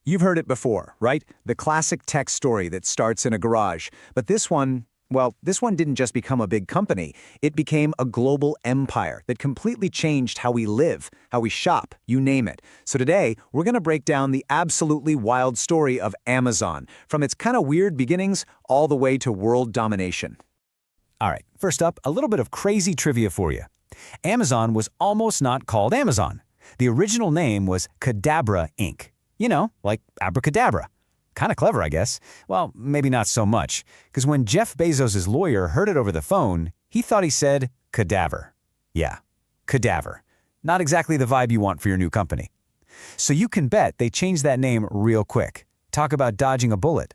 You've heard it before, right? The classic tech story that starts in a garage. But this one, well, this one didn't just become a big company. It became a global empire that completely changed how we live, how we shop, you name it. So today, we're going to break down the absolutely wild story of Amazon, from its kind of weird beginnings all the way to world domination. All right, first up, a little bit of crazy trivia for you. Amazon was almost not called Amazon. The original name was Cadabra Inc. You know, like abracadabra. Kind of clever, I guess. Well, maybe not so much, because when Jeff Bezos' lawyer heard it over the phone, he thought he said cadaver. Yeah, cadaver. Not exactly the vibe you want for your new company. So you can bet they changed that name real quick. Talk about dodging a bullet.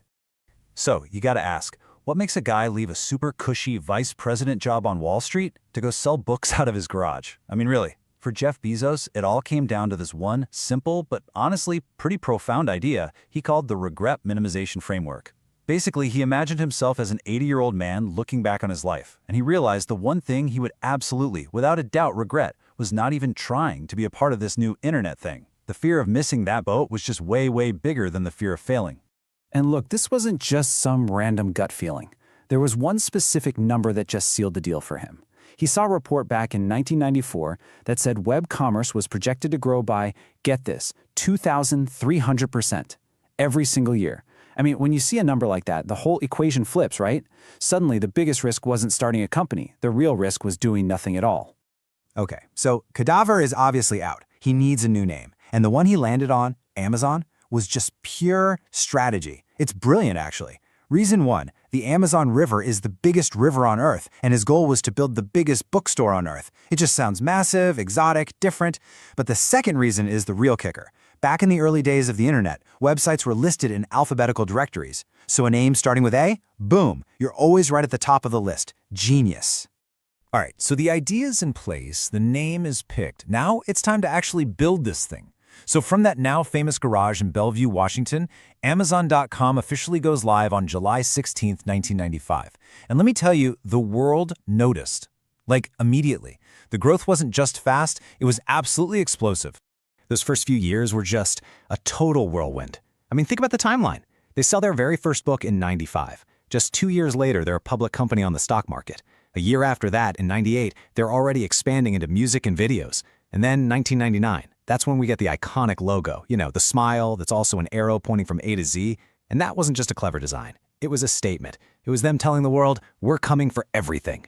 So, you gotta ask, what makes a guy leave a super cushy vice president job on Wall Street to go sell books out of his garage? I mean, really. For Jeff Bezos, it all came down to this one simple but honestly pretty profound idea he called the regret minimization framework. Basically, he imagined himself as an 80-year-old man looking back on his life, and he realized the one thing he would absolutely, without a doubt, regret was not even trying to be a part of this new internet thing. The fear of missing that boat was just way, way bigger than the fear of failing. And look, this wasn't just some random gut feeling. There was one specific number that just sealed the deal for him. He saw a report back in 1994 that said web commerce was projected to grow by, get this, 2,300% every single year. I mean, when you see a number like that, the whole equation flips, right? Suddenly, the biggest risk wasn't starting a company. The real risk was doing nothing at all. Okay, so Cadaver is obviously out. He needs a new name. And the one he landed on, Amazon, was just pure strategy. It's brilliant, actually. Reason one, the Amazon River is the biggest river on Earth, and his goal was to build the biggest bookstore on Earth. It just sounds massive, exotic, different. But the second reason is the real kicker. Back in the early days of the internet, websites were listed in alphabetical directories. So a name starting with A, boom, you're always right at the top of the list. Genius. All right, so the idea's in place, the name is picked. Now it's time to actually build this thing. So from that now famous garage in Bellevue, Washington, Amazon.com officially goes live on July 16, 1995. And let me tell you, the world noticed. Like, immediately. The growth wasn't just fast, it was absolutely explosive. Those first few years were just a total whirlwind. I mean, think about the timeline. They sell their very first book in 95. Just 2 years later, they're a public company on the stock market. A year after that, in 98, they're already expanding into music and videos. And then 1999. That's when we get the iconic logo, you know, the smile that's also an arrow pointing from A to Z. And that wasn't just a clever design. It was a statement. It was them telling the world, we're coming for everything.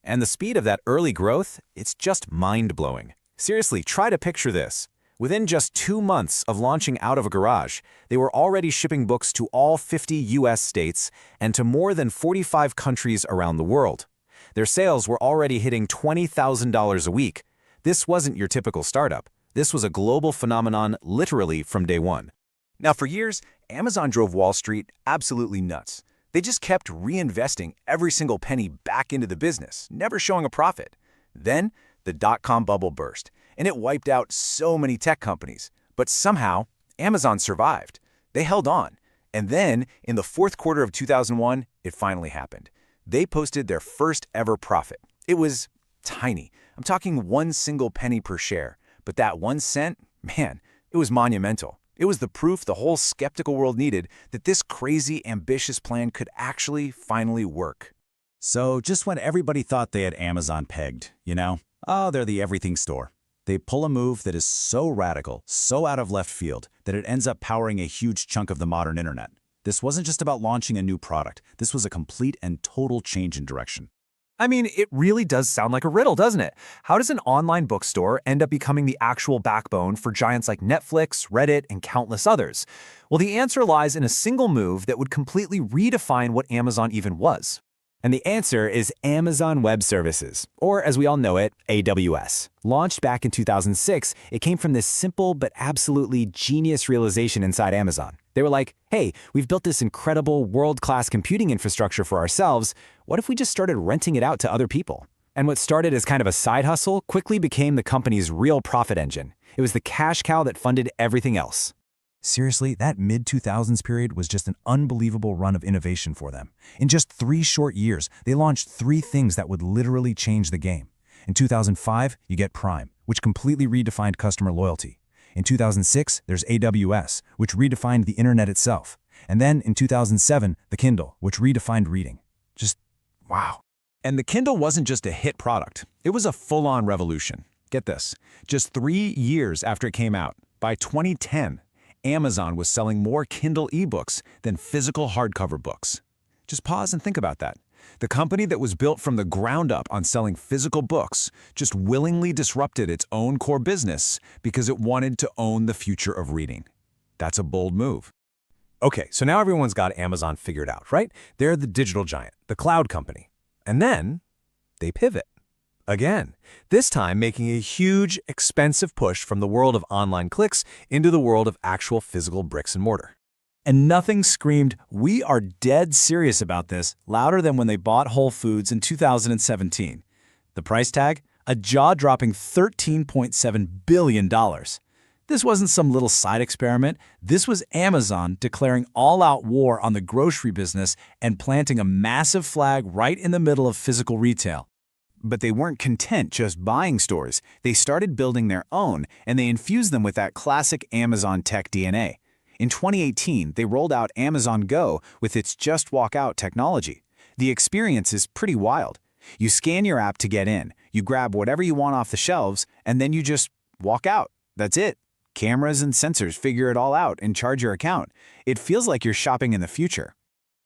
And the speed of that early growth, it's just mind-blowing. Seriously, try to picture this. Within just 2 months of launching out of a garage, they were already shipping books to all 50 US states and to more than 45 countries around the world. Their sales were already hitting $20,000 a week. This wasn't your typical startup. This was a global phenomenon literally from day one. Now, for years, Amazon drove Wall Street absolutely nuts. They just kept reinvesting every single penny back into the business, never showing a profit. Then, the dot-com bubble burst, and it wiped out so many tech companies. But somehow, Amazon survived. They held on. And then, in the fourth quarter of 2001, it finally happened. They posted their first ever profit. It was tiny. I'm talking 1 single penny per share. But that 1 cent, man, it was monumental. It was the proof the whole skeptical world needed that this crazy, ambitious plan could actually finally work. So just when everybody thought they had Amazon pegged, you know, oh, they're the everything store, they pull a move that is so radical, so out of left field, that it ends up powering a huge chunk of the modern internet. This wasn't just about launching a new product. This was a complete and total change in direction. I mean, it really does sound like a riddle, doesn't it? How does an online bookstore end up becoming the actual backbone for giants like Netflix, Reddit, and countless others? Well, the answer lies in a single move that would completely redefine what Amazon even was. And the answer is Amazon Web Services, or as we all know it, AWS. Launched back in 2006, it came from this simple but absolutely genius realization inside Amazon. They were like, hey, we've built this incredible world-class computing infrastructure for ourselves. What if we just started renting it out to other people? And what started as kind of a side hustle quickly became the company's real profit engine. It was the cash cow that funded everything else. Seriously, that mid-2000s period was just an unbelievable run of innovation for them. In just 3 short years, they launched 3 things that would literally change the game. In 2005, you get Prime, which completely redefined customer loyalty. In 2006, there's AWS, which redefined the internet itself. And then in 2007, the Kindle, which redefined reading. Just wow. And the Kindle wasn't just a hit product. It was a full-on revolution. Get this, just 3 years after it came out, by 2010, Amazon was selling more Kindle ebooks than physical hardcover books. Just pause and think about that. The company that was built from the ground up on selling physical books just willingly disrupted its own core business because it wanted to own the future of reading. That's a bold move. Okay, so now everyone's got Amazon figured out, right? They're the digital giant, the cloud company. And then they pivot. Again, this time making a huge, expensive push from the world of online clicks into the world of actual physical bricks and mortar. And nothing screamed, "We are dead serious about this," louder than when they bought Whole Foods in 2017. The price tag? A jaw-dropping $13.7 billion. This wasn't some little side experiment. This was Amazon declaring all-out war on the grocery business and planting a massive flag right in the middle of physical retail. But they weren't content just buying stores. They started building their own, and they infused them with that classic Amazon tech DNA. In 2018, they rolled out Amazon Go with its Just Walk Out technology. The experience is pretty wild. You scan your app to get in, you grab whatever you want off the shelves, and then you just walk out. That's it. Cameras and sensors figure it all out and charge your account. It feels like you're shopping in the future.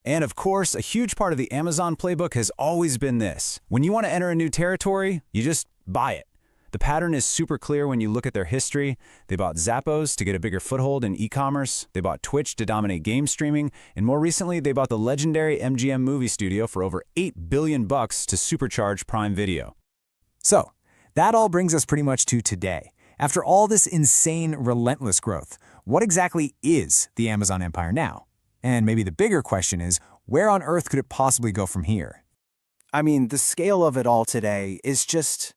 And of course, a huge part of the Amazon playbook has always been this. When you want to enter a new territory, you just buy it. The pattern is super clear when you look at their history. They bought Zappos to get a bigger foothold in e-commerce. They bought Twitch to dominate game streaming. And more recently, they bought the legendary MGM movie studio for over $8 billion to supercharge Prime Video. So, that all brings us pretty much to today. After all this insane, relentless growth, what exactly is the Amazon empire now? And maybe the bigger question is, where on earth could it possibly go from here? I mean, the scale of it all today is just,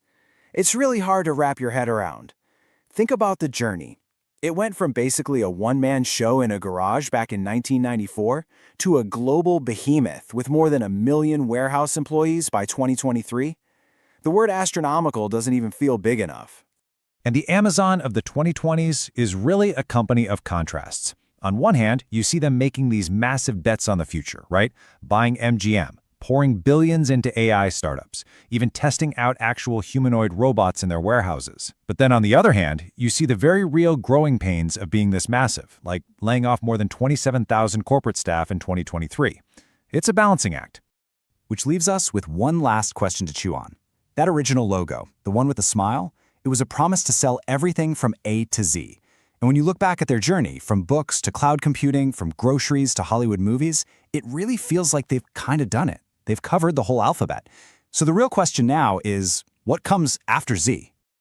it's really hard to wrap your head around. Think about the journey. It went from basically a one-man show in a garage back in 1994 to a global behemoth with more than 1 million warehouse employees by 2023. The word astronomical doesn't even feel big enough. And the Amazon of the 2020s is really a company of contrasts. On one hand, you see them making these massive bets on the future, right? Buying MGM, pouring billions into AI startups, even testing out actual humanoid robots in their warehouses. But then on the other hand, you see the very real growing pains of being this massive, like laying off more than 27,000 corporate staff in 2023. It's a balancing act. Which leaves us with one last question to chew on. That original logo, the one with the smile, it was a promise to sell everything from A to Z. And when you look back at their journey, from books to cloud computing, from groceries to Hollywood movies, it really feels like they've kind of done it. They've covered the whole alphabet. So the real question now is, what comes after Z?